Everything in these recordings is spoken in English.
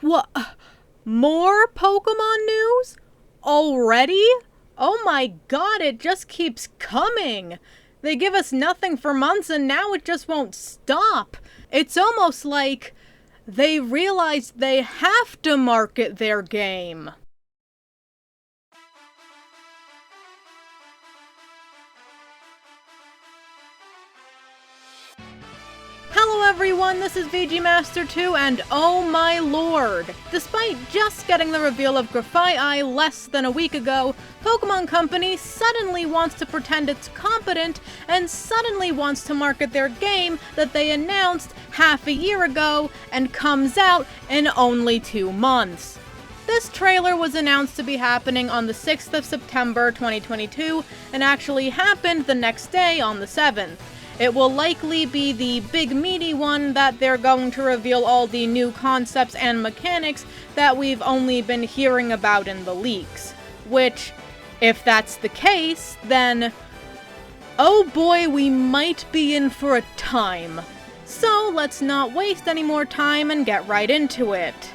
What? More Pokemon news? Already? Oh my god, it just keeps coming! They give us nothing for months and now it just won't stop. It's almost like they realized they have to market their game. Hello everyone, this is VG Master 2, and oh my lord! Despite just getting the reveal of Grafaiai less than a week ago, Pokemon Company suddenly wants to pretend it's competent and suddenly wants to market their game that they announced half a year ago and comes out in only 2 months. This trailer was announced to be happening on the 6th of September 2022 and actually happened the next day on the 7th. It will likely be the big meaty one that they're going to reveal all the new concepts and mechanics that we've only been hearing about in the leaks. Which, if that's the case, then oh boy, we might be in for a time. So let's not waste any more time and get right into it.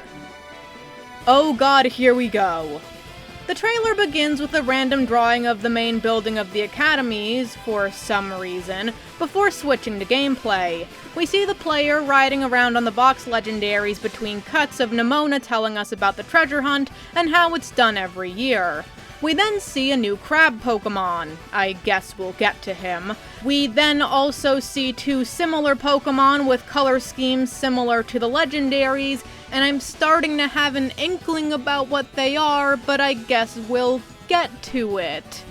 Oh god, here we go. The trailer begins with a random drawing of the main building of the academies, for some reason, before switching to gameplay. We see the player riding around on the box legendaries between cuts of Nemona telling us about the treasure hunt and how it's done every year. We then see a new crab Pokemon. I guess we'll get to him. We then also see 2 similar Pokemon with color schemes similar to the legendaries, and I'm starting to have an inkling about what they are, but I guess we'll get to it.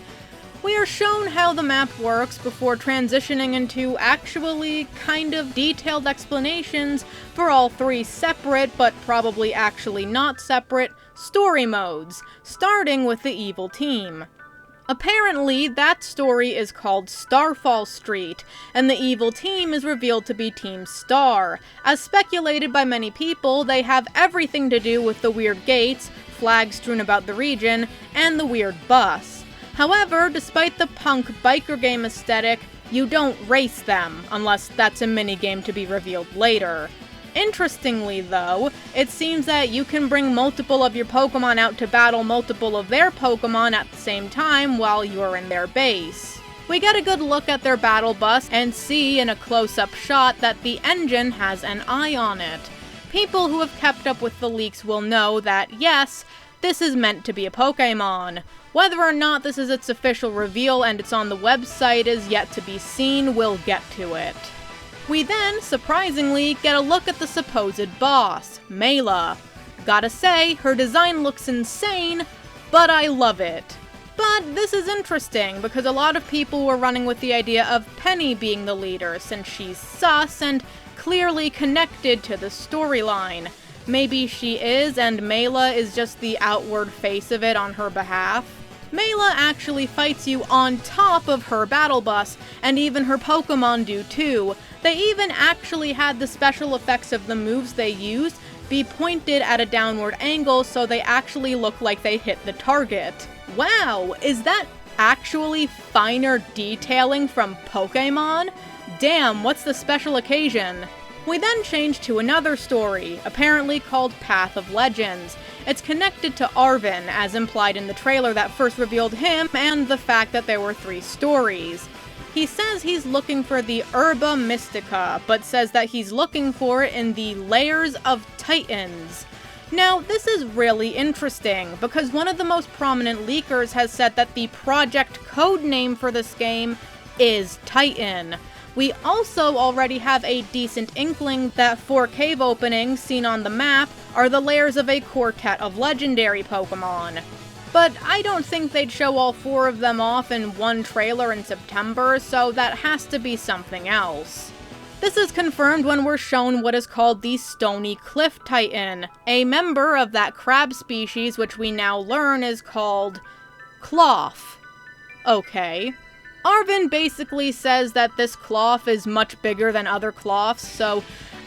We are shown how the map works before transitioning into actually kind of detailed explanations for all 3 separate, but probably actually not separate, story modes, starting with the evil team. Apparently, that story is called Starfall Street, and the evil team is revealed to be Team Star. As speculated by many people, they have everything to do with the weird gates, flags strewn about the region, and the weird bus. However, despite the punk biker game aesthetic, you don't race them, unless that's a minigame to be revealed later. Interestingly though, it seems that you can bring multiple of your Pokemon out to battle multiple of their Pokemon at the same time while you're in their base. We get a good look at their battle bus and see in a close-up shot that the engine has an eye on it. People who have kept up with the leaks will know that yes, this is meant to be a Pokémon. Whether or not this is its official reveal and it's on the website is yet to be seen, we'll get to it. We then, surprisingly, get a look at the supposed boss, Mela. Gotta say, her design looks insane, but I love it. But this is interesting, because a lot of people were running with the idea of Penny being the leader, since she's sus and clearly connected to the storyline. Maybe she is, and Mela is just the outward face of it on her behalf. Mela actually fights you on top of her battle bus, and even her Pokemon do too. They even actually had the special effects of the moves they used be pointed at a downward angle so they actually look like they hit the target. Wow, is that actually finer detailing from Pokemon? Damn, what's the special occasion? We then change to another story, apparently called Path of Legends. It's connected to Arven, as implied in the trailer that first revealed him, and the fact that there were 3 stories. He says he's looking for the Herba Mystica, but says that he's looking for it in the Layers of Titans. Now, this is really interesting, because one of the most prominent leakers has said that the project code name for this game is Titan. We also already have a decent inkling that 4 cave openings seen on the map are the layers of a quartet of legendary Pokemon. But I don't think they'd show all 4 of them off in one trailer in September, so that has to be something else. This is confirmed when we're shown what is called the Stony Cliff Titan, a member of that crab species which we now learn is called Cloth. Okay. Arven basically says that this Cloth is much bigger than other Cloths, so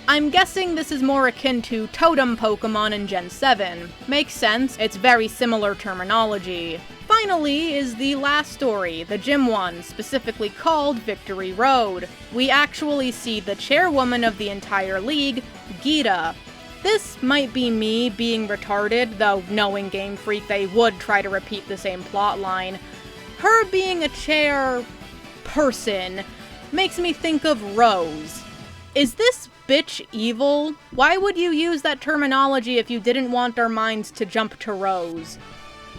I'm guessing this is more akin to Totem Pokemon in Gen 7. Makes sense, it's very similar terminology. Finally is the last story, the gym one, specifically called Victory Road. We actually see the chairwoman of the entire league, Geeta. This might be me being retarded, though knowing Game Freak they would try to repeat the same plotline. Her being a chair person makes me think of Rose. Is this bitch evil? Why would you use that terminology if you didn't want our minds to jump to Rose?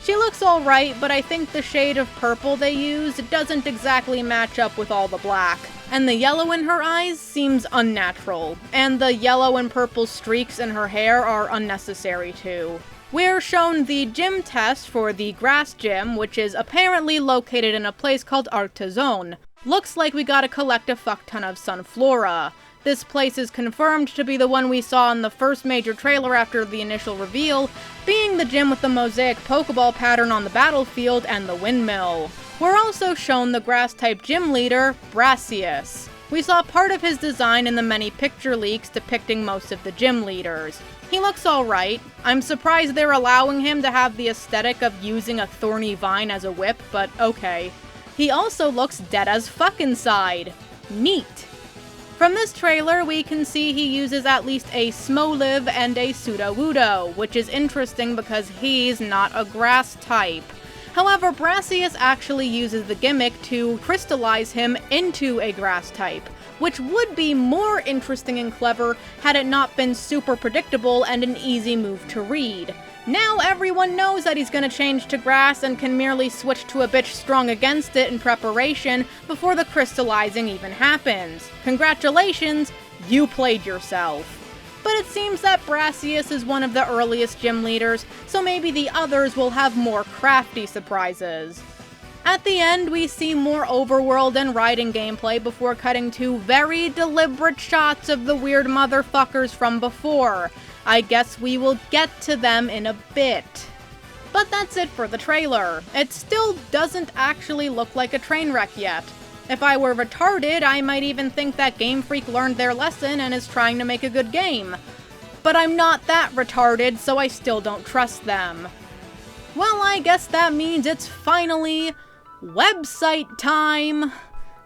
She looks alright, but I think the shade of purple they used doesn't exactly match up with all the black. And the yellow in her eyes seems unnatural, and the yellow and purple streaks in her hair are unnecessary too. We're shown the gym test for the grass gym, which is apparently located in a place called Artezone. Looks like we gotta collect a fuck ton of Sunflora. This place is confirmed to be the one we saw in the first major trailer after the initial reveal, being the gym with the mosaic Pokeball pattern on the battlefield and the windmill. We're also shown the grass-type gym leader, Brassius. We saw part of his design in the many picture leaks depicting most of the gym leaders. He looks alright. I'm surprised they're allowing him to have the aesthetic of using a thorny vine as a whip, but okay. He also looks dead as fuck inside. Neat. From this trailer, we can see he uses at least a Smoliv and a Sudowoodo, which is interesting because he's not a grass type. However, Brassius actually uses the gimmick to crystallize him into a grass type, which would be more interesting and clever had it not been super predictable and an easy move to read. Now everyone knows that he's gonna change to grass and can merely switch to a bitch strong against it in preparation before the crystallizing even happens. Congratulations, you played yourself. But it seems that Brassius is one of the earliest gym leaders, so maybe the others will have more crafty surprises. At the end, we see more overworld and riding gameplay before cutting to very deliberate shots of the weird motherfuckers from before. I guess we will get to them in a bit. But that's it for the trailer. It still doesn't actually look like a train wreck yet. If I were retarded, I might even think that Game Freak learned their lesson and is trying to make a good game. But I'm not that retarded, so I still don't trust them. Well, I guess that means it's finally website time.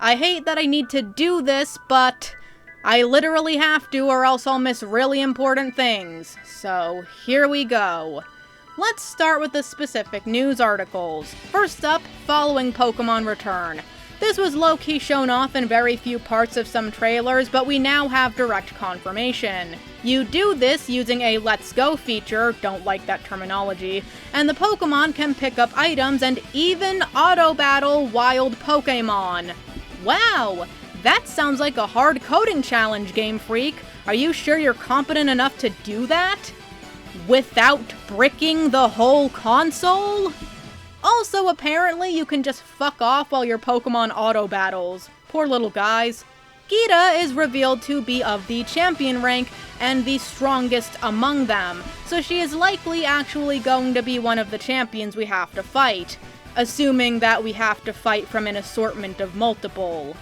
I hate that I need to do this, but I literally have to or else I'll miss really important things. So here we go. Let's start with the specific news articles. First up, following Pokemon Return. This was low-key shown off in very few parts of some trailers, but we now have direct confirmation. You do this using a Let's Go feature, don't like that terminology, and the Pokemon can pick up items and even auto-battle wild Pokemon. Wow! That sounds like a hard coding challenge, Game Freak. Are you sure you're competent enough to do that? Without bricking the whole console? Also, apparently, you can just fuck off while your Pokemon auto-battles. Poor little guys. Geeta is revealed to be of the champion rank and the strongest among them, so she is likely actually going to be one of the champions we have to fight, assuming that we have to fight from an assortment of multiple.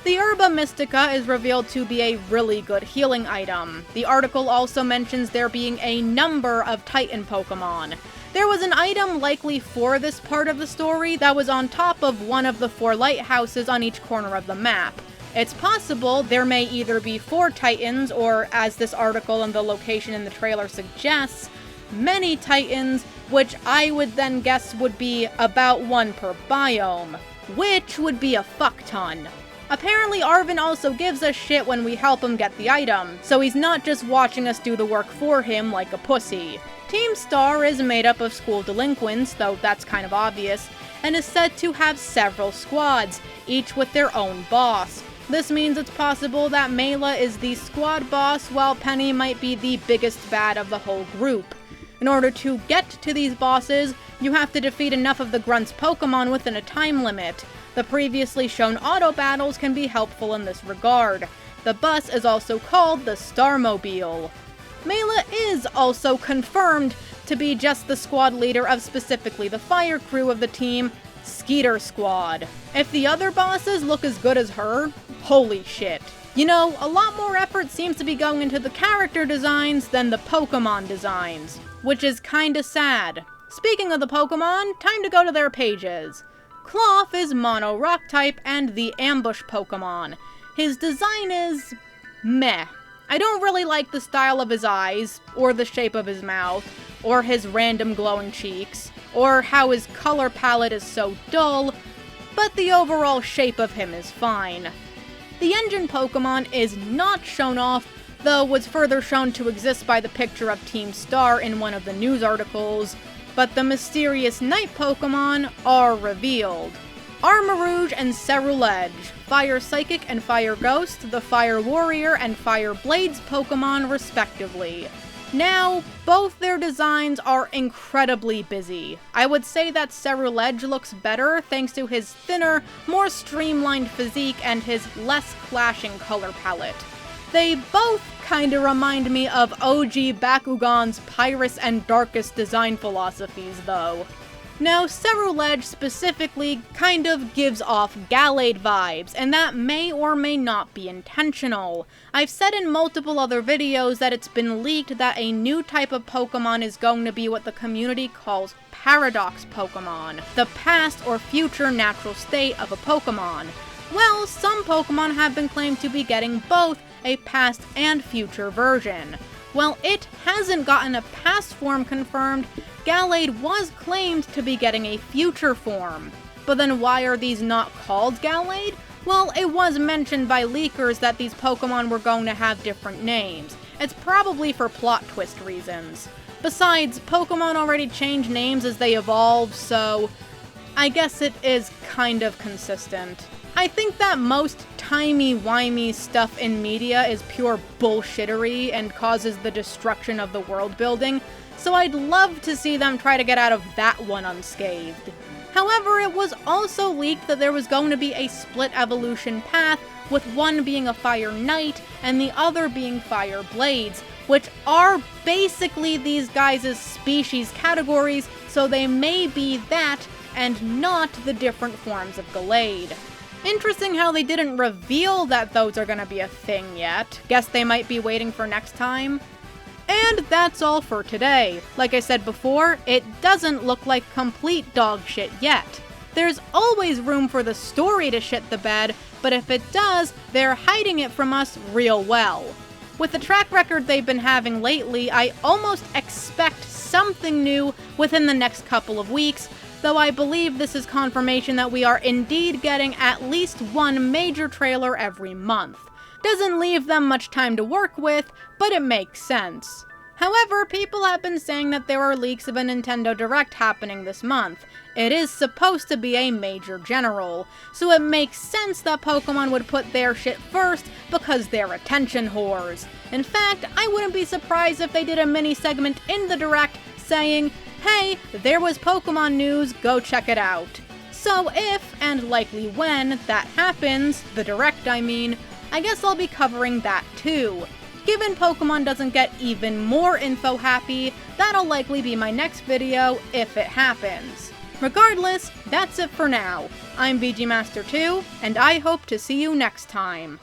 The Herba Mystica is revealed to be a really good healing item. The article also mentions there being a number of Titan Pokemon. There was an item likely for this part of the story that was on top of one of the 4 lighthouses on each corner of the map. It's possible there may either be 4 Titans, or as this article and the location in the trailer suggests, many Titans, which I would then guess would be about 1 per biome, which would be a fuck ton. Apparently Arven also gives a shit when we help him get the item, so he's not just watching us do the work for him like a pussy. Team Star is made up of school delinquents, though that's kind of obvious, and is said to have several squads, each with their own boss. This means it's possible that Mela is the squad boss, while Penny might be the biggest bad of the whole group. In order to get to these bosses, you have to defeat enough of the Grunt's Pokemon within a time limit. The previously shown auto battles can be helpful in this regard. The bus is also called the Starmobile. Mela is also confirmed to be just the squad leader of specifically the fire crew of the team, Skeeter Squad. If the other bosses look as good as her, holy shit. You know, a lot more effort seems to be going into the character designs than the Pokemon designs, which is kinda sad. Speaking of the Pokemon, time to go to their pages. Cloth is Mono Rock type and the Ambush Pokemon. His design is meh. I don't really like the style of his eyes, or the shape of his mouth, or his random glowing cheeks, or how his color palette is so dull, but the overall shape of him is fine. The engine Pokemon is not shown off, though was further shown to exist by the picture of Team Star in one of the news articles, but the mysterious night Pokemon are revealed. Armarouge and Ceruledge, Fire Psychic and Fire Ghost, the Fire Warrior and Fire Blades Pokemon respectively. Now, both their designs are incredibly busy. I would say that Ceruledge looks better thanks to his thinner, more streamlined physique and his less clashing color palette. They both kinda remind me of OG Bakugan's Pyrus and Darkus design philosophies, though. Now, Ceruledge specifically kind of gives off Gallade vibes, and that may or may not be intentional. I've said in multiple other videos that it's been leaked that a new type of Pokemon is going to be what the community calls Paradox Pokemon, the past or future natural state of a Pokemon. Well, some Pokemon have been claimed to be getting both a past and future version. While it hasn't gotten a past form confirmed, Gallade was claimed to be getting a future form. But then why are these not called Gallade? Well, it was mentioned by leakers that these Pokemon were going to have different names. It's probably for plot twist reasons. Besides, Pokemon already change names as they evolve, so I guess it is kind of consistent. I think that most timey-wimey stuff in media is pure bullshittery and causes the destruction of the world building, so I'd love to see them try to get out of that one unscathed. However, it was also leaked that there was going to be a split evolution path, with one being a Fire Knight and the other being Fire Blades, which are basically these guys' species categories, so they may be that and not the different forms of Gallade. Interesting how they didn't reveal that those are gonna be a thing yet. Guess they might be waiting for next time. And that's all for today. Like I said before, it doesn't look like complete dog shit yet. There's always room for the story to shit the bed, but if it does, they're hiding it from us real well. With the track record they've been having lately, I almost expect something new within the next couple of weeks, though I believe this is confirmation that we are indeed getting at least one major trailer every month. Doesn't leave them much time to work with, but it makes sense. However, people have been saying that there are leaks of a Nintendo Direct happening this month. It is supposed to be a major general, so it makes sense that Pokemon would put their shit first because they're attention whores. In fact, I wouldn't be surprised if they did a mini segment in the Direct saying, "Hey, there was Pokemon news, go check it out." So if, and likely when, that happens, the Direct I mean, I guess I'll be covering that too. Given Pokemon doesn't get even more info happy, that'll likely be my next video if it happens. Regardless, that's it for now. I'm VGMaster2, and I hope to see you next time.